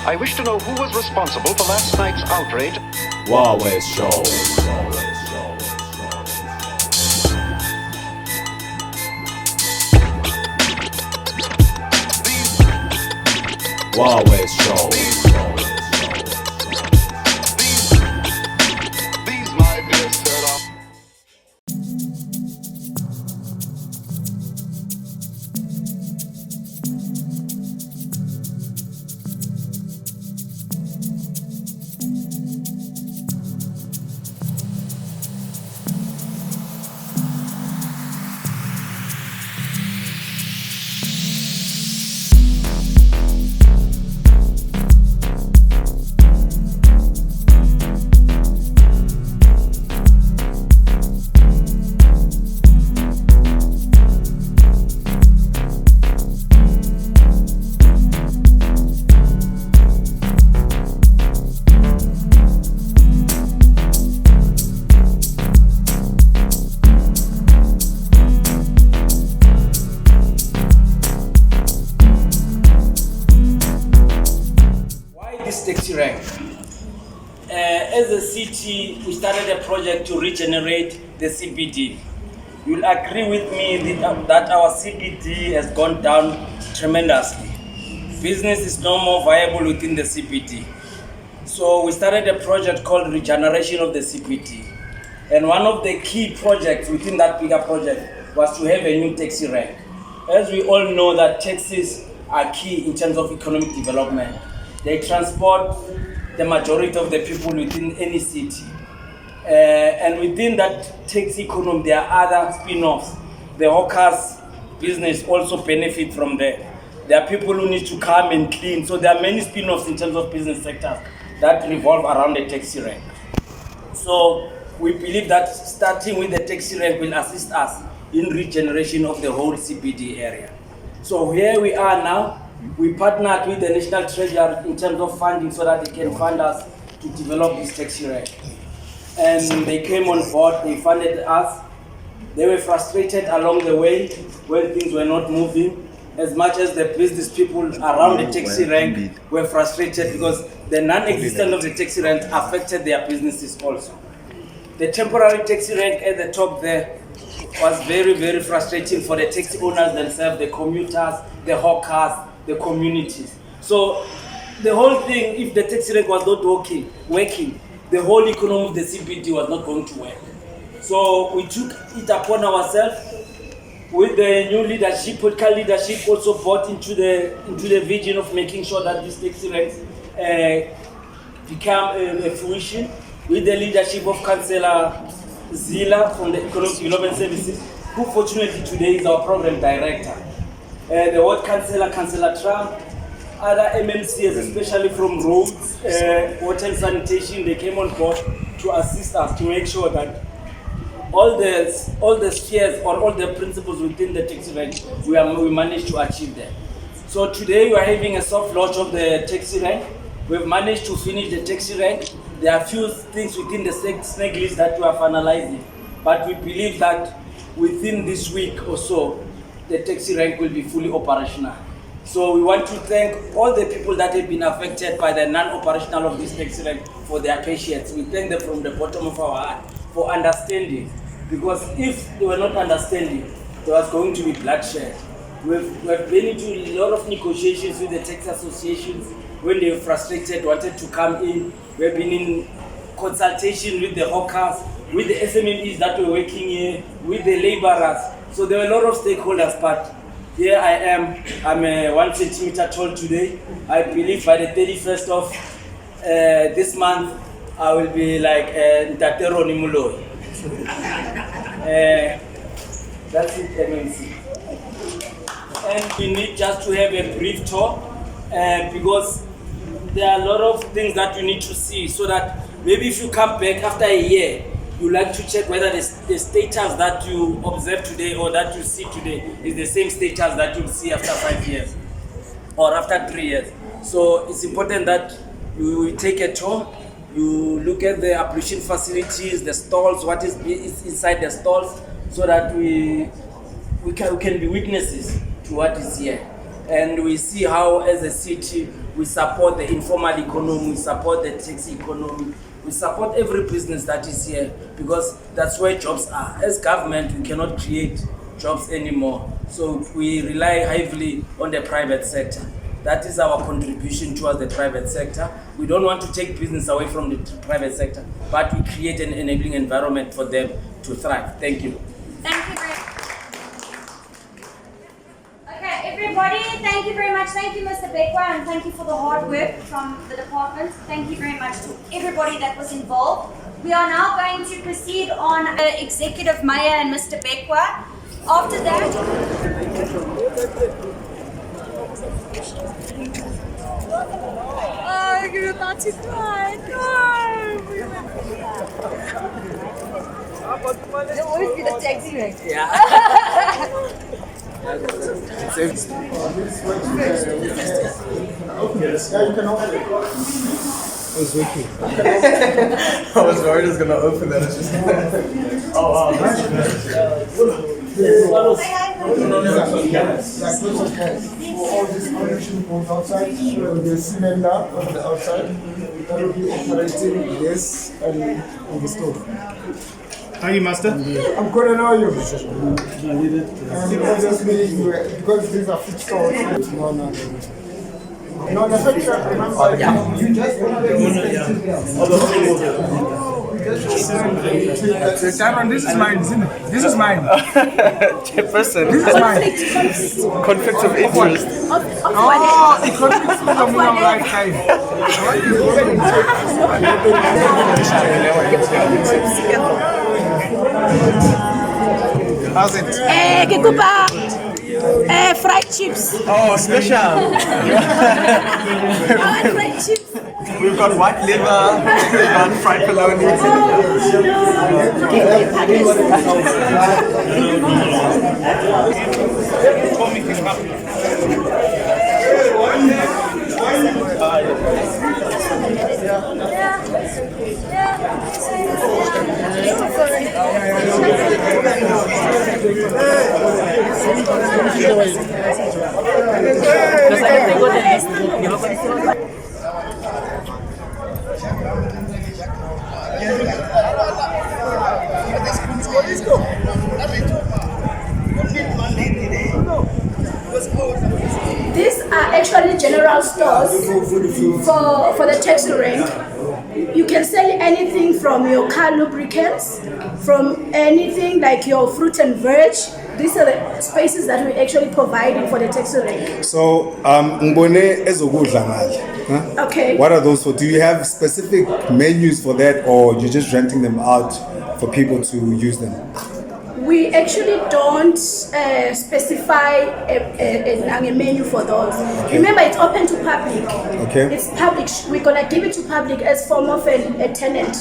I wish to know who was responsible for last night's outrage. WWS Show. WWS Show. These might be a setup. Taxi rank. As a city, we started a project to regenerate the CBD. You'll agree with me that our CBD has gone down tremendously. Business is no more viable within the CBD. So we started a project called Regeneration of the CBD. And one of the key projects within that bigger project was to have a new taxi rank. As we all know that taxis are key in terms of economic development. They transport the majority of the people within any city. And within that taxi economy, there are other spin-offs. The hawkers business also benefit from there. There are people who need to come and clean. So there are many spin-offs in terms of business sectors that revolve around the taxi rank. So we believe that starting with the taxi rank will assist us in regeneration of the whole CBD area. So here we are now. We partnered with the National Treasury in terms of funding so that they can fund us to develop this taxi rank. And they came on board, they funded us. They were frustrated along the way when things were not moving, as much as the business people around the taxi rank were frustrated because the non-existence of the taxi rank affected their businesses also. The temporary taxi rank at the top there was very, very frustrating for the taxi owners themselves, the commuters, the hawkers, the communities. So the whole thing, if the taxi rank was not working, the whole economy of the CBD was not going to work. So we took it upon ourselves with the new leadership, political leadership also bought into the vision of making sure that these taxi ranks become a fruition, with the leadership of Councillor Zila from the Economic Development Services, who fortunately today is our program director. The Ward Councillor, Councillor Trump, other MMCs, especially from roads, water and sanitation, they came on board to assist us to make sure that all the spheres or all the principles within the taxi rank, we managed to achieve them. So today we are having a soft launch of the taxi rank. We've managed to finish the taxi rank. There are a few things within the snag list that we are finalizing, but we believe that within this week or so, the taxi rank will be fully operational. So we want to thank all the people that have been affected by the non-operational of this taxi rank for their patience. We thank them from the bottom of our heart for understanding, because if they were not understanding, there was going to be bloodshed. We've been into a lot of negotiations with the taxi associations when they were frustrated, wanted to come in. We've been in consultation with the hawkers, with the SMMEs that were working here, with the laborers. So there were a lot of stakeholders, but here I am. I'm 1 centimeter tall today. I believe by the 31st of this month, I will be like Ntatero Nimulo. That's it, MMC. And we need just to have a brief talk because there are a lot of things that you need to see, so that maybe if you come back after a year, you like to check whether the status that you observe today or that you see today is the same status that you'll see after 5 years or after 3 years. So it's important that you take a tour, you look at the ablution facilities, the stalls, what is inside the stalls, so that we can be witnesses to what is here. and we see how as a city we support the informal economy, we support the taxi economy, we support every business that is here because that's where jobs are. As government, we cannot create jobs anymore, so we rely heavily on the private sector. That is our contribution towards the private sector. We don't want to take business away from the private sector, but we create an enabling environment for them to thrive. Thank you. Thank you very much. Okay, everybody, thank you very much. Thank you, Mr. Bekwa, and thank you for the hard work from the department. Thank you very much to everybody that was involved. We are now going to proceed on Executive Mayor and Mr. Bekwa. After that, oh, you're about to cry. No. It'll always be the taxi rank. Yeah. I was working. I was worried it was going to open that. It's just oh, wow. All this connection goes outside, the cylinder on the outside, that will be operating this and on the stove. How are you, Master? I'm good, and how are you? And obviously, because these are food stores, no, the picture, remember, you just Sharon, this is mine, isn't it? This is mine. Chairperson. This is mine. Conflict of interest. Oh, it conflicts with the moon of lifetime. How's it? Fried chips. Oh, special. I want fried chips. We've got white liver, we've got fried bologna. These are actually general stores for the taxi rank. You can sell anything from your car lubricants, from anything like your fruit and veg. These are the spaces that we actually providing for the taxi rank. So, ngibone ezokudla ngale. Okay. What are those for? Do you have specific menus for that, or you're just renting them out for people to use them? We actually don't specify a menu for those. Okay. Remember, it's open to public. Okay. It's public. We're gonna give it to public as form of a tenant.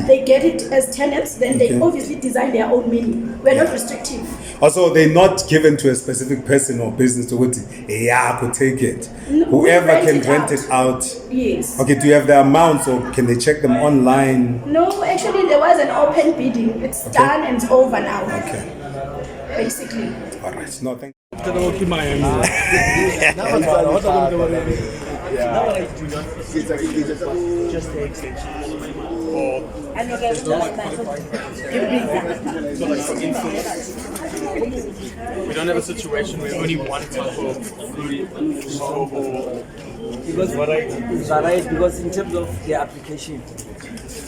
They get it as tenants, then they Okay. obviously design their own menu. We're not restrictive. Also, they're not given to a specific person or business to go to. Yeah, I could take it. No, Whoever we rent can it rent out. it out. Yes. Okay, do you have the amounts, or can they check them online? No, actually, there was an open bidding. It's done and it's over now. Okay. Basically. All right. No, thank We don't have a situation where only one type of food or Because because in terms of the application,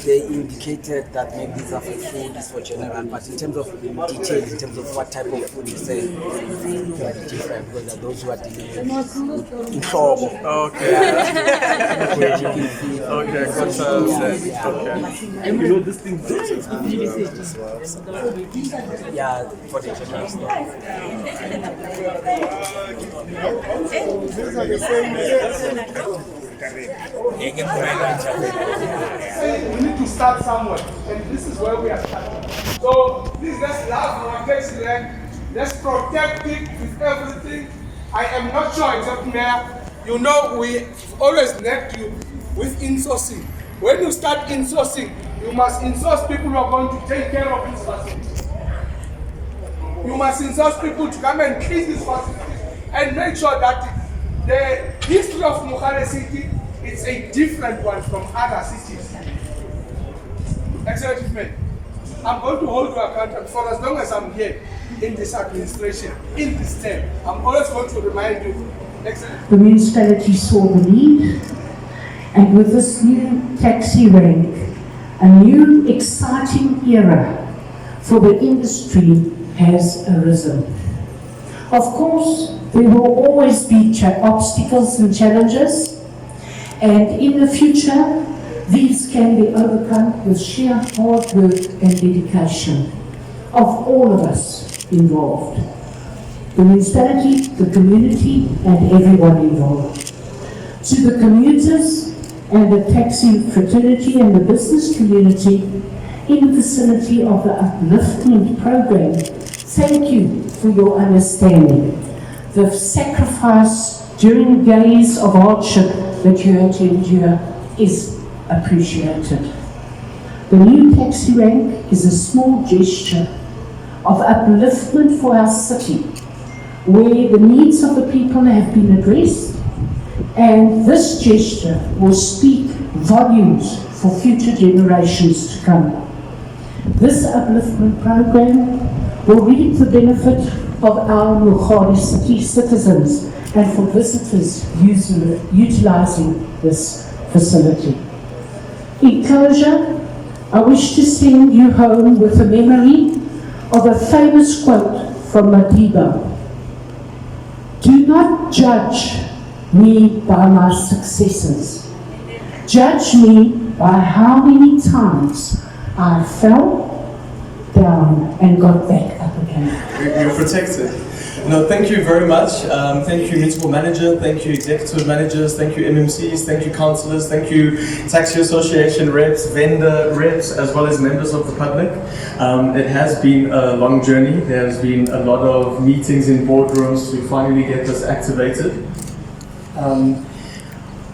they indicated that maybe these are for food, it's for general, but in terms of detail, in terms of what type of food you say, it's different because there are those who are dealing with trouble. okay. Okay, gotcha. Okay. And you know this thing, yeah, for the general stuff. these are the same. We need to start somewhere, and this is where we are starting. So please, let's love our taxi rank. Let's protect it with everything. I am not sure, except Mayor, you know we always net you with insourcing. When you start insourcing, you must insource people who are going to take care of these facilities. You must insource people to come and clean these facilities and make sure that The history of Mogale City is a different one from other cities. Executive Mayor, I'm going to hold you accountable for as long as I'm here in this administration, in this term. I'm always going to remind you. The municipality saw the need, and with this new taxi rank, a new exciting era for the industry has arisen. Of course, there will always be obstacles and challenges, and in the future, these can be overcome with sheer hard work and dedication of all of us involved. The municipality, the community, and everyone involved. To the commuters and the taxi fraternity and the business community in the vicinity of the upliftment program, thank you for your understanding. The sacrifice during days of hardship that you had to endure is appreciated. The new taxi rank is a small gesture of upliftment for our city, where the needs of the people have been addressed, and this gesture will speak volumes for future generations to come. This upliftment program will reap the benefit of our Mogale City citizens and for visitors utilizing this facility. In closure, I wish to send you home with a memory of a famous quote from Madiba. Do not judge me by my successes. Judge me by how many times I fell down and got back up again. You're protected. No, thank you very much. Thank you, municipal manager. Thank you, executive managers. Thank you, MMCs. Thank you, councillors. Thank you, taxi association reps, vendor reps, as well as members of the public. It has been a long journey. There's been a lot of meetings in boardrooms to finally get this activated.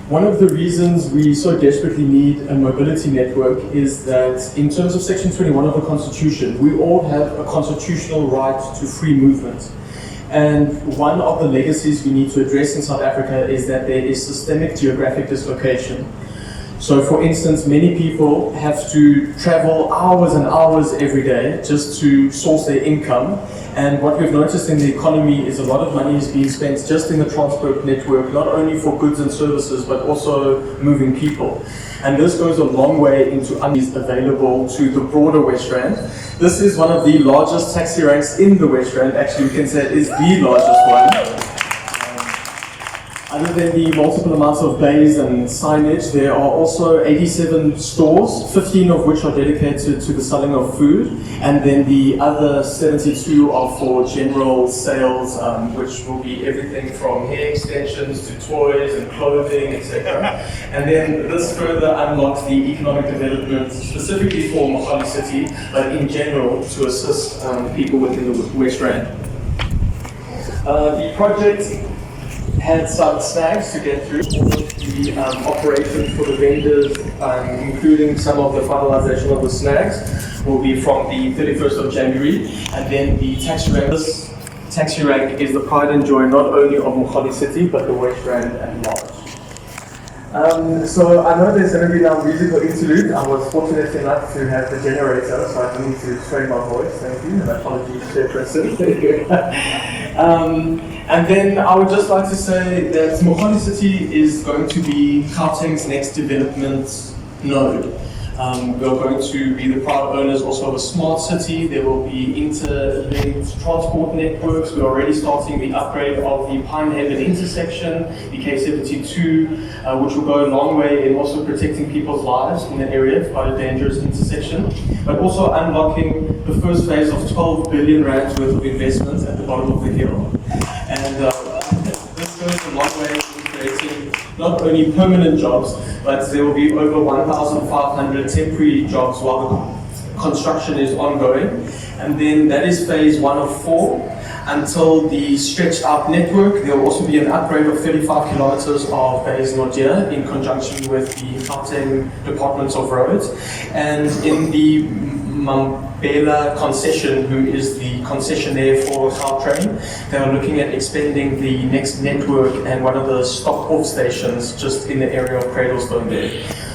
One of the reasons we so desperately need a mobility network is that in terms of Section 21 of the Constitution, we all have a constitutional right to free movement. And one of the legacies we need to address in South Africa is that there is systemic geographic dislocation. So for instance, many people have to travel hours and hours every day just to source their income. And what we've noticed in the economy is a lot of money is being spent just in the transport network, not only for goods and services, but also moving people. And this goes a long way into units available to the broader West Rand. This is one of the largest taxi ranks in the West Rand. Actually, we can say it is the largest one. Other than the multiple amounts of bays and signage, there are also 87 stores, 15 of which are dedicated to the selling of food, and then the other 72 are for general sales, which will be everything from hair extensions to toys and clothing, etc. And then this further unlocks the economic development specifically for Mogale City, but in general to assist people within the West Rand. The project had some snags to get through. The operation for the vendors, including some of the finalization of the snags, will be from the 31st of January. And then the taxi rank. This taxi rank is the pride and joy not only of Mogale City, but the West Rand at large. So I know there's going to be now musical interlude. I was fortunate enough to have the generator, so I don't need to strain my voice. Thank you, and apologies, Chairperson. And then I would just like to say that Mogale City is going to be Gauteng's next development node. We are going to be the proud owners also of a smart city. There will be interlinked transport networks. We're already starting the upgrade of the Pinehaven intersection, the K72, which will go a long way in also protecting people's lives in the area. It's quite a dangerous intersection. But also unlocking the first phase of 12 billion rands worth of investments at the bottom of the hill. And this goes a long way in creating not only permanent jobs, but there will be over 1,500 temporary jobs while the construction is ongoing. And then that is phase 1 of 4 until the stretched out network. There will also be an upgrade of 35 kilometers of Bays Nordia in conjunction with the Gauteng Department of Roads. And in the Mogale concession, who is the concessionaire for Gautrain. They are looking at expanding the next network and one of the stop-off stations just in the area of Cradlestone there.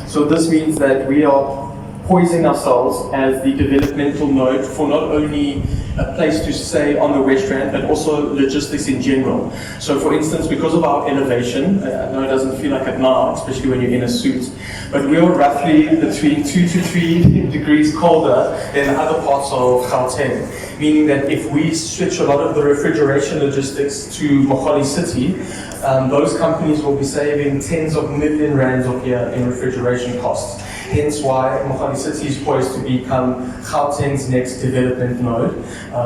So this means that we are poising ourselves as the developmental node for not only a place to stay on the West Rand, but also logistics in general. So for instance, because of our elevation, I know it doesn't feel like it now, especially when you're in a suit, but we are roughly between 2 to 3 degrees colder than other parts of Gauteng, meaning that if we switch a lot of the refrigeration logistics to Mogale City, those companies will be saving tens of million rands a year in refrigeration costs. Hence why Mogale City is poised to become Gauteng's next development node.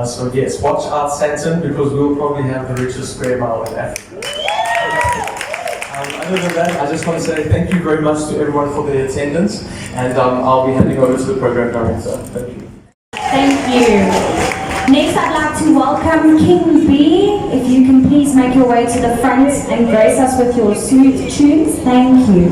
So yes, watch out Sandton, because we'll probably have the richest square mile in Africa. Other than that, I just want to say thank you very much to everyone for their attendance, and I'll be handing over to the program director. Thank you. Thank you. Next, I'd like to welcome King B. If you can please make your way to the front and grace us with your sweet tunes. Thank you.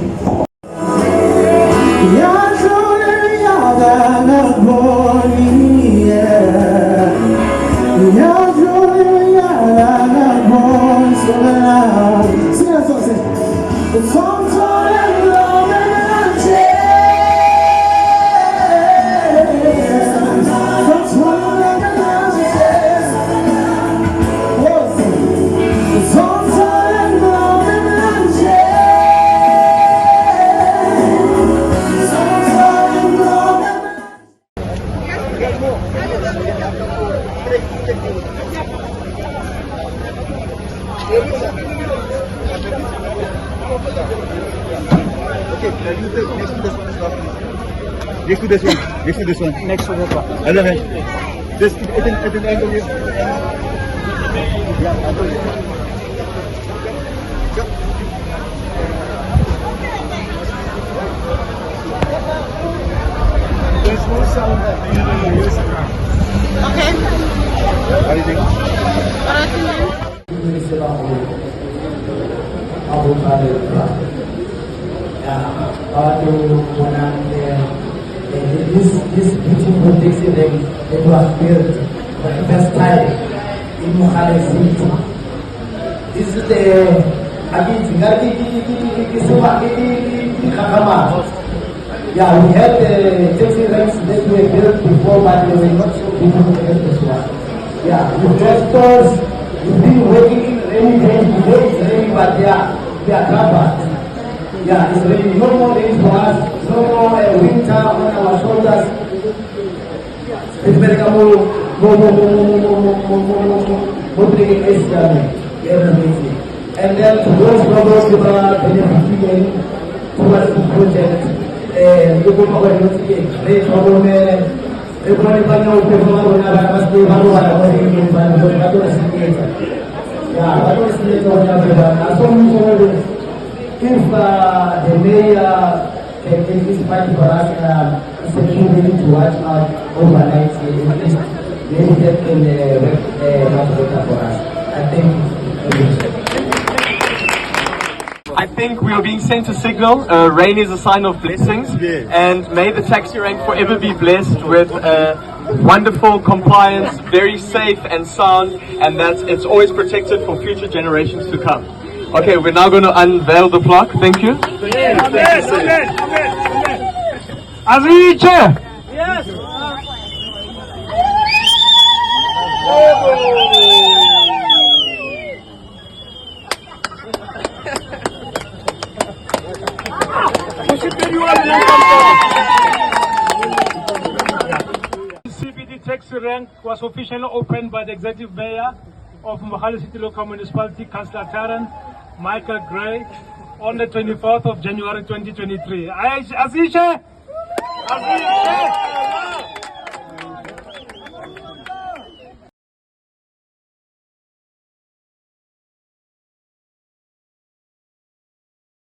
Next to this one. Next to this one. Next to that one. Other hand. Just keep it at an angle here. Yeah, other hand. There's no sound that you use. Okay. What do you think? This beautiful taxi rank, it was built for the first time in Mogale City. This is the yeah, we had the taxi ranks that were built before, but they were not so beautiful as this one. Yeah, with stores, we've been working in rainy days. Today it's raining, but they are covered. Yeah, it's raining. No more rain for us. No more winter on our shoulders. It's very more bringing everything. And then to those brothers who are benefiting towards the project, you go over to the great problem. Everybody know people are going to have to if the mayor can take this fight for us, security to watch out overnight, maybe that can help for us. I think we are being sent a signal. Rain is a sign of blessings, and may the taxi rank forever be blessed with wonderful compliance, very safe and sound, and that it's always protected for future generations to come. Okay, we're now going to unveil the plaque. Thank you. Aziche! Yes! CBD taxi rank was officially opened by the Executive Mayor of Mogale City Local Municipality, Councillor Tarrant Michael Gray, on the 24th of January 2023. Aziche! Aziche!